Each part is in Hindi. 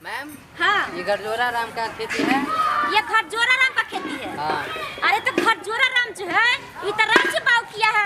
मैम हाँ, ये गरजोरा राम का खेती है। ये खरजोरा राम का खेती है। हाँ। अरे तो खरजोरा राम जो है ये तो रांची बाव किया है।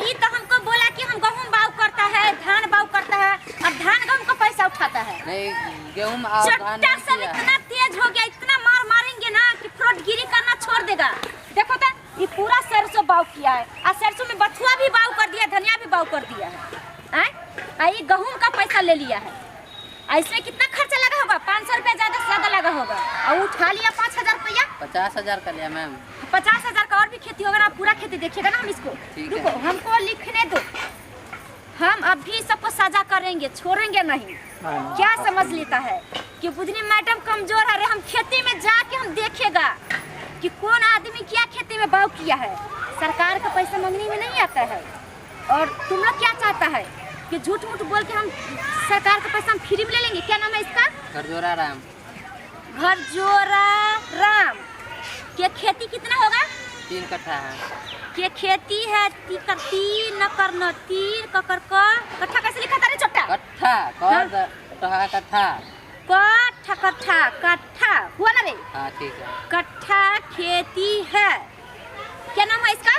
ये तो हमको बोला कि हम गेहूं बाव करता है, धान बाव करता है, अब धान गेहूं का पैसा उठाता है। नहीं, गेहूं और धान चट्टा नहीं सब किया है। इतना तेज हो गया, इतना मार मारेंगे ना कि फ्रॉडगिरी करना छोड़ देगा। देखो तो ये पूरा सरसों बाव किया है और सरसों में बथुआ भी बाव कर दिया, धनिया भी बाव कर दिया है। ये गेहूं का पैसा ले लिया है। इसमें कितना खर्चा लगा होगा? 500 रुपया ज्यादा से ज्यादा लगा होगा और उठा लिया 5000 रुपया। 50,000 का लिया मैम। 50,000 का और भी खेती होगा ना, पूरा खेती देखिएगा ना हम इसको। रुको, हमको लिखने दो, हम अभी सबको सजा करेंगे, छोड़ेंगे नहीं। क्या समझ लेता है कि बुधनी मैडम कमजोर है। हम खेती में जाके हम देखेगा कि कौन आदमी क्या खेती में बाव किया है। सरकार का पैसा मांगने में नहीं आता है। और तुम लोग क्या चाहता है कि झूठ मूठ बोल के हम सरकार का पैसा हम फ्री में ले लेंगे। क्या नाम है इसका? गरजोरा राम। गरजोरा राम के खेती कितना होगा? 3 कट्ठा है। के खेती है तीन करना, तीन ककर का कट्ठा कैसे लिखा था रे छोटा? कट्ठा कट्ठा कट्ठा कट्ठा कट्ठा हुआ ना रे? हाँ ठीक है। कट्ठा खेती है। क्या नाम है इसका?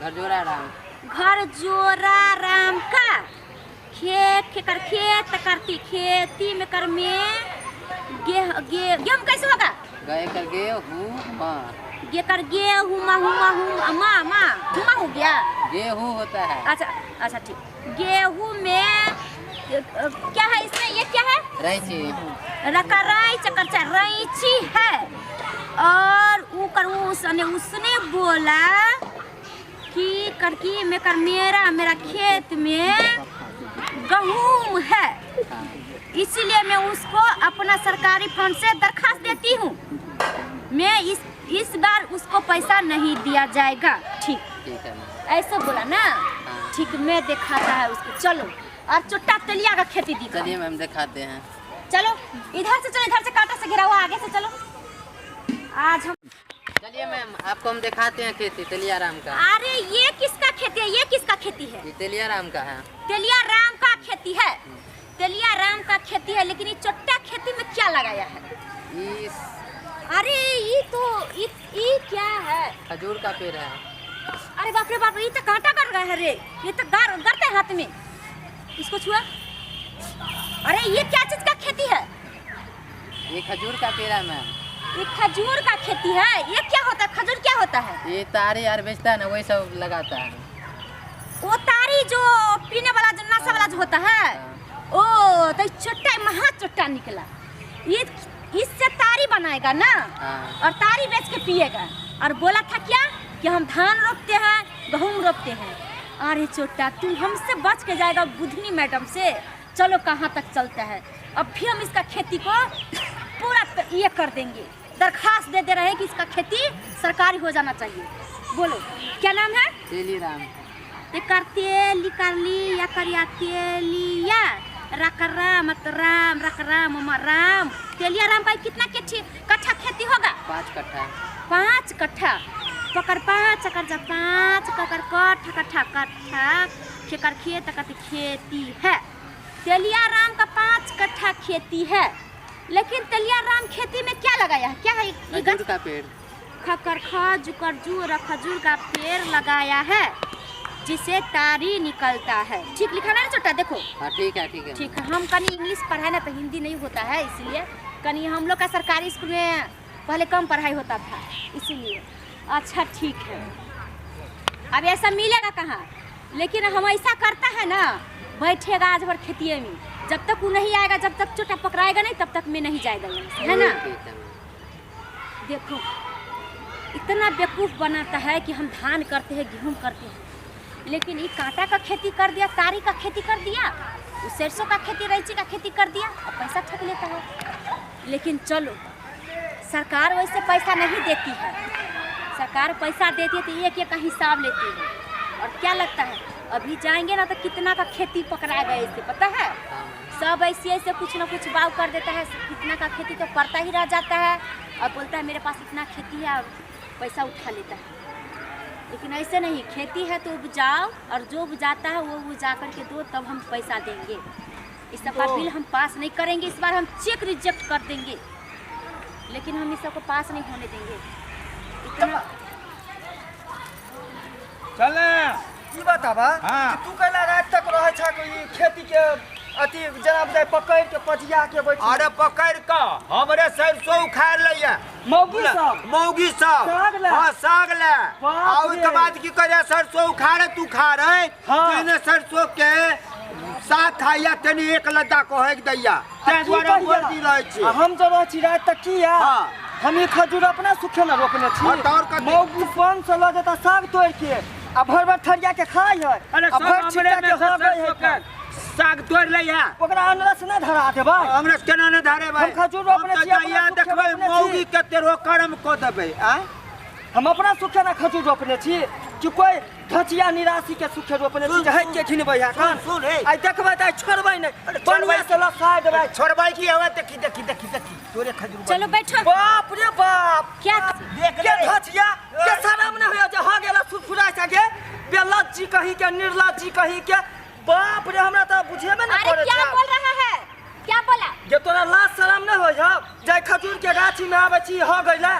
गरजोरा राम। गरजोरा राम का खेत करती खेती में कर में गेहूं कैसे होगा? हुमा हो गया। गेहूं होता है। अच्छा ठीक। गेहूं में क्या है इसमें? ये क्या है? रईची। रईची है। और उसने बोला कि करकी में कर मेरा खेत में गेहूं है, इसीलिए मैं उसको अपना सरकारी फंड से दरखास्त देती हूँ। मैं इस बार उसको पैसा नहीं दिया जाएगा। ठीक है। ऐसा बोला ना? ठीक, मैं दिखाता है उसको। चलो, और चुट्टा तलिया का खेती दिखा। चलिए मैम दिखाते हैं। चलो इधर से चलो, इधर से कांटा से घिरा हुआ, आगे से चलो। आज हम चलिए मैम आपको हम दिखाते हैं खेती तेलिया राम का। अरे ये किसका खेती है? ये किसका खेती है? ये तेलिया राम का है। तेलिया राम का खेती है। तेलिया राम का खेती है, लेकिन ये चट्टा खेती में क्या लगाया है? अरे ये क्या है? खजूर का पेड़ है। अरे बाप रे बाप, ये तो कांटा कर रहा है रे। ये तो गरता है हाथ में। इसको छुआ। अरे ये क्या चीज का खेती है? ये खजूर का पेड़ है मैम। ये खजूर का खेती है। ये क्या होता है? खजूर क्या होता है? ये तारी यार बेचता है ना, वही सब लगाता है। वो तारी जो पीने वाला, जो नशा वाला जो होता है। ओ तो छोटा महा छोटा निकला। ये इससे तारी बनाएगा ना, और तारी बेच के पिएगा। और बोला था क्या कि हम धान रोपते हैं, गेहूं रोपते हैं। अरे छोटा, तू हमसे बच के जाएगा बुधनी मैडम से। चलो कहाँ तक चलता है। अब भी हम इसका खेती को पूरा ये कर देंगे, दरखास्त दे रहे हैं कि इसका खेती सरकारी हो जाना चाहिए। बोलो क्या नाम है? तेली राम। राम तेलिया राम का कितना कट्ठा खेती होगा? 5 कट्ठा। 5 कट्ठा पकड़ 5 ककर जब 5 ककर कट्ठा खेकर खेत खेती है। तेलिया राम का 5 कट्ठा खेती है, लेकिन तेलिया राम खेती में क्या लगाया है? क्या है? खजूर का पेड़। खजूर का पेड़ लगाया है, जिसे तारी निकलता है। ठीक लिखा ना छोटा? देखो। हाँ ठीक है ठीक है ठीक है। हम कहीं इंग्लिश पढ़ाए ना, तो हिंदी नहीं होता है, इसलिए कहीं हम लोग का सरकारी स्कूल में पहले कम पढ़ाई होता था, इसीलिए। अच्छा ठीक है। अब ऐसा मिलेगा कहाँ? लेकिन हम ऐसा करता है ना, बैठेगा आज भर खेतिए में, जब तक वो नहीं आएगा, जब तक छोटा पकड़ाएगा नहीं, तब तक मैं नहीं जाएगा, है ना? देखो इतना बेवकूफ़ बनाता है कि हम धान करते हैं, गेहूं करते हैं, लेकिन ये कांटा का खेती कर दिया, तारी का खेती कर दिया, सरसों का खेती, रईची का खेती कर दिया, और पैसा ठग लेता है। लेकिन चलो, सरकार वैसे पैसा नहीं देती है। सरकार पैसा देती है तो एक का हिसाब लेती है। और क्या लगता है, अभी जाएंगे ना तो कितना का खेती पकड़ाएगा इससे, पता है? सब ऐसे कुछ ना कुछ बाव कर देता है। कितना का खेती तो करता ही रह जाता है और बोलता है मेरे पास इतना खेती है, और पैसा उठा लेता है। लेकिन ऐसे नहीं, खेती है तो उपजाओ, और जो उपजाता है वो उपजा करके दो, तब हम पैसा देंगे। इस बार बिल हम पास नहीं करेंगे, इस बार हम चेक रिजेक्ट कर देंगे, लेकिन हम इस सबको पास नहीं होने देंगे। इतना चले ई बताबा हाँ। कि तू कहला रात तक रहे छा कोई खेती के अति जनाब दे पकड़ के पजिया के बैठ। अरे पकड़ के हमरे सरसों उखाड़ लिया मौगी सब मौगी सब साग ले। हाँ साग ले बाप और उसके रे। बाद की करे सरसों उखाड़े तू खा रहे हाँ। तेने सरसों के साग खाइया तेने एक लद्दा को हेक दैया ते द्वारा बोल दी रहे छी हम जो रह छी रात तक की या हाँ। हम ये खजूर अपना सुखे न रोपने छी। हाँ, तो और कथी? मौगी पान से लऽ देता साग तोड़ के आ भर भर ठरिया के खाई है अरे आ भर छिटा के हो गई है साग तोड़ लिया ओकरा अनरस न धरा देबा। हमरा केना ने धारे भाई हम खजूर रोपने छी, अपना या सुखे देखबै रोपने छी। मौगी के तेरो कर्म को देबै आ हम अपना सुखे न खजूर रोपने छी कि कोई धचिया निराशी के सुखे रोपने छी है के खिनबै है कान सुन हे आई देखबै त छोड़बै नहीं बढ़िया से लखा देबै। छोड़बै की हवे देखी देखी देखी देखी तोरे खजूर चलो बैठो। बाप रे बाप क्या देख के ले धचिया के शरम न होय जे हा गेला फुरफुरा सके बेलत जी कहीं के निर्लज जी कहीं के बाप रे हमरा त बुझेबे न अरे पड़े क्या छै। बोल रहा है, क्या बोला? जे तोरा लाज शरम न होय जा जे खजूर के गाछी में आबै छी हा गइला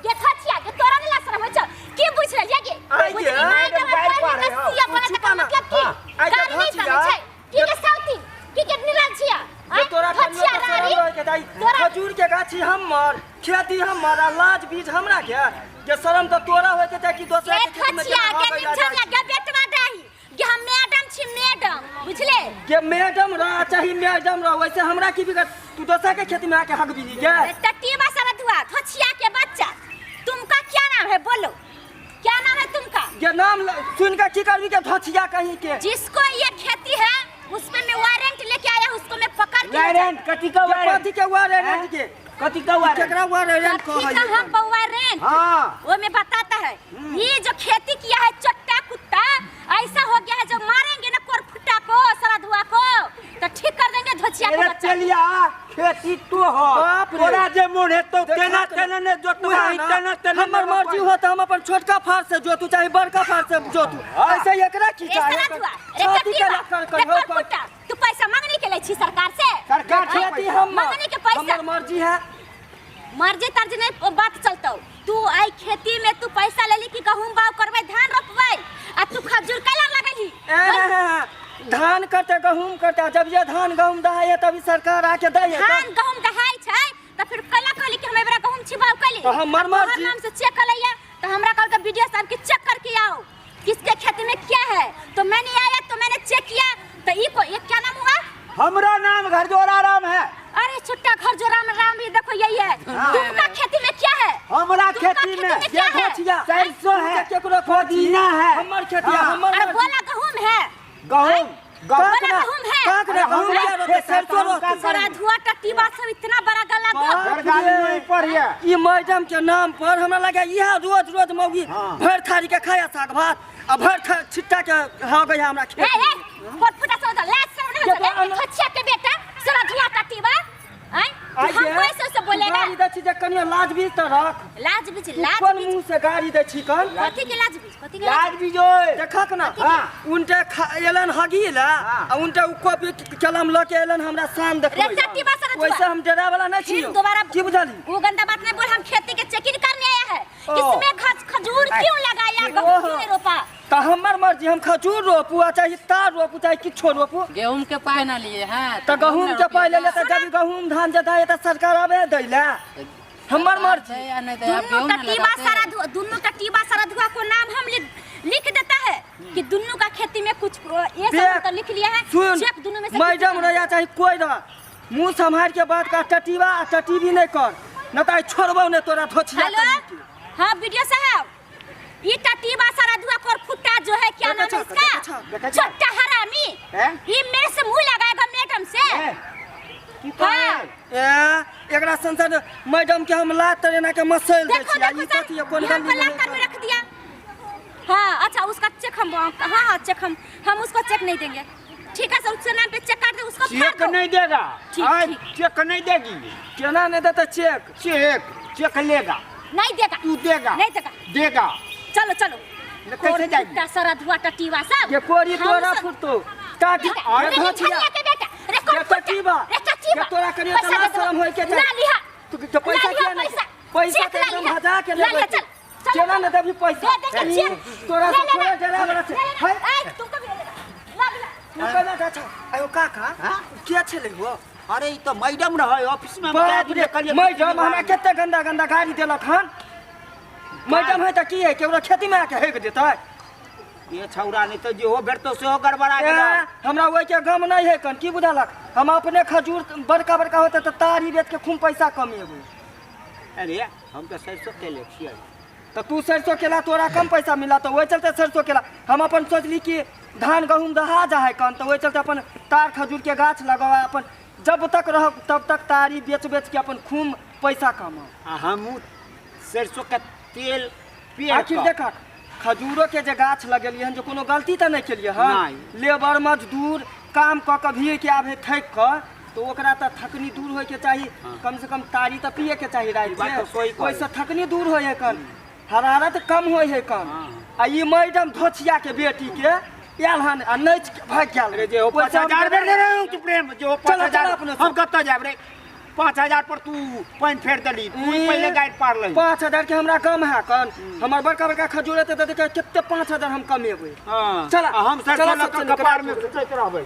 ये थचिया ये तोरा ने लासरा हो चल की पूछ रही है ये आई पूछ ये, रही है एकदम गाइड पा रहे हो। नसिया बना छुपा का ना। मतलब की हाँ, आई ये गाली नहीं धचिया। समझे की के साउथी की के निराजिया जे तोरा थचिया रानी के दाई तोरा खजूर के गाछी हमर खेती हमर आ लाज बीज हमरा के जे शरम त तोरा होय के त कि दोसरा ये के खेत में थचिया जमा के हो गइला निछन जाय। लगे बेटवा दाही कि हम मैडम छी मैडम बुझले के मैडम रहा चाहे मैडम रहा वैसे हमरा की बिगड़ तू दोसरा के खेती में आके हक बिली के टट्टीबा सरधुआ थचिया के बच्चा तुमका क्या नाम है बोलो, क्या नाम है तुमका? ये नाम सुन के की करबी के धचिया कहीं के जिसको ये खेती है उस पे मैं वारंट लेके आया, उसको मैं पकड़ के वारंट कथी का वारंट कथी के वारंट के कथी का वारंट केकरा वारंट कथी कह का हम वारंट हाँ वो में बताता है। ये जो खेती किया है चट्टा कुत्ता ऐसा हो गया है, जो मारेंगे ना कोरफुट्टा को सरधुआ को तो ठीक कर देंगे धचिया को अरे बच्चा। चलिया खेती तो हो बाप रे। तोरा जे मोन है तो देखा तेना तो तेना ने जोतवा उहे ही ना, तेना तेना हमर मर्जी हो त हम अपन छोटका फार से जोतू चाहे बड़का फार से जोतू हाँ। ऐसे एकरा की ए चाहे सरधुआ रे छाती के कट्टीबा लक्कड़ रे कर हो कोरफुट्टा तू पैसा मांगने के लिए छी सरकार से? सरकार से खेती पैसा। हम मांगने के पैसा। हमर मर्जी है मर्जी तर्ज नहीं बात चलतो। तू आई खेती में तू पैसा ले ली कि गहूम बाव करबै धान रोपबै आ तू खजूर कैला लगली? धान कटे गहूम कटे जब ये धान गहूम दहाए तभी सरकार आके दे धान गहूम दहाई छै त फिर कैला कहली कि हम एबरा गहूम छिबाव कैली तो हमर मर्जी। नाम से चेक करैया तो हमरा कहल के वीडियो साहब के चेक करके आओ किसके खेती में क्या है, तो मैंने आया तो मैंने चेक किया तो ई को ये क्या नाम हुआ? हमरा नाम घरजोरा राम है। अरे छुट्टा घर जो राम राम भी देखो यही है। तुमका खेती में क्या है? हमरा तुमका खेती में क्या है? सरसों है केकरो पुदीना है हमर खेती हाँ। हमर अरे बोला गहूम है गहूम बोला गहूम गहूम है काकरा गहूम गहूम है, रोते सरसों गहूम का रोते सरधुआ टट्टीबा सब इतना बड़ा गला बाप गो सरकारी नहीं पढ़िए ई मैडम के नाम पर हमरा लगे यह रोज रोज मौगी हाँ। भर थारी के खाया साग भात आ भर छिट्टा के हो गया हमरा हे खेत हे कोटफुटा से उधर लाज से ये उधर तो अन- खच्चिया के बेटा सरधुआ टट्टीबा हैं आई हम कैसे से बोलेगा? गाड़ी दै छी जे कनिया लाज भी त रख लाज बीच तू लाज कोन बीच मुंह से गाड़ी दै छी कन कथी के लाज बीच कथी के लाज लाज बिजोय देखक ना हाँ। उनटे एलन हगीला हाँ। आ उनटे उ कॉपी कलम ल के एलन हमरा शान देखबै रे टट्टी बा सरधुआ। वैसे हम डरा वाला नहीं छी फिर दोबारा की बुझली वो गंदा बात नहीं बोल, हम खेती के चेकिंग करने आया है ओ। इसमें खजूर क्यों लगाया ओहो। गहूं क्यों नहीं रोपा? त हमर मर्जी हम खजूर रोपू आ चाहे तार रोपू चाहे किछो रोपू गेहूं के पाए ना लिए हैं त गहूम के पहले ले त जब गहूम धान जताए त सरकार आवे दैला हमर मर्जी दोनों टट्टीबा सरधुआ दोनों टट्टीबा सरधुआ को नाम हम लिख देता है कि दोनों का खेती में कुछ ये सब तो लिख लिया है सुन चेक दोनों में से मैडम रहा चाहे कोई रह मुंह संभाल के बात कर टटीबा आ टटीबी नहीं कर न त छोड़बो ने तोरा धोछिया हेलो हाँ वीडियो साहब ये टट्टीबा सरधुआ को फुट्टा जो है क्या नाम है इसका छोटा हरामी ये मेरे से मुंह लगाएगा मैडम से हाँ ए एकरा संसद मैडम के हम लात तरेना के मसल दे देखो छिया देखो ई सर कथि कोन यहाँ गली पर लाकर में रख दिया। हाँ अच्छा उसका चेक हम हाँ चेक हम उसको चेक नहीं देंगे ठीक है सर उसके नाम पे चेक कर दे उसको फाड़ चेक दो। नहीं देगा ठीक, आज ठीक। चेक नहीं देगी केना नहीं देता चेक चेक लेगा नहीं देगा तू देगा नहीं देगा देगा चलो चलो कैसे जाएगी? सरधुआ टट्टीबा सब ये कोरी हम तोरा सब- फुटतो टाटी अरे धोछिया के बेटा रे कौन ये की बा रे चाची ये तोरा करियो त ना शर्म होय के ना लिहा तू के पैसा किया नहीं पैसा तो एकदम भजा के ले चल केना न देबी पैसा तोरा से थोड़ा जरा बड़ा से है तू कभी ला तू कहना अच्छा आयो काका क्या छले हो अरे ई तो मैडम रहे ऑफिस में बाप रे मैडम हमरा केते गंदा गंदा गाड़ी देलक हन मैडम है त की है केवरा खेती में आके हेग देतै ये छौरा नहीं तो जो भेटतो से गड़बड़ा गेल हमरा ओइ के गम नहीं है कन की बुझालक हम अपने खजूर बड़का बड़का होते त तारी बेच के खूब पैसा कमेबै अरे हम तो सरसों के ले छियै तो तू सरसों केला तोरा कम पैसा मिला तो वही चलते सरसों केला हम अपन सोचली कि धान गहूम दहा जा है कन तो वही चलते अपन तार खजूर के गाछ लगावा अपन जब तक रह तब तक तारी बेच बेच के अपन खूब पैसा कमाओ हम सरसों के तेल पेड़ आखिर देखा खजूरों के जे गाछ लगेलिए हन जो कोनो गलती तो नहीं केलिए हन लेबर मजदूर काम क के भीड़ के आवे थक क तो ओकरा त थकनी दूर होय के चाहिए कम से कम तारी त पिए के चाहिए रात में ओइसे थकनी दूर होय है कन हरारत कम होय है कन आ ई मैडम धोछिया के बेटी के आयल हन आ नच भाग गेल रे जे 5000 दे रे तू प्रेम जो 5000 हम कत जाब रे 5000 पर तू पानी फेर दली तू पहले गाइड पार ले 5000 के हमरा कम है कन हमर बड़का बड़का खजूर है त केते 5000 हम कमेबै हां चल हम सरसों के कपार में सुतैत रहबै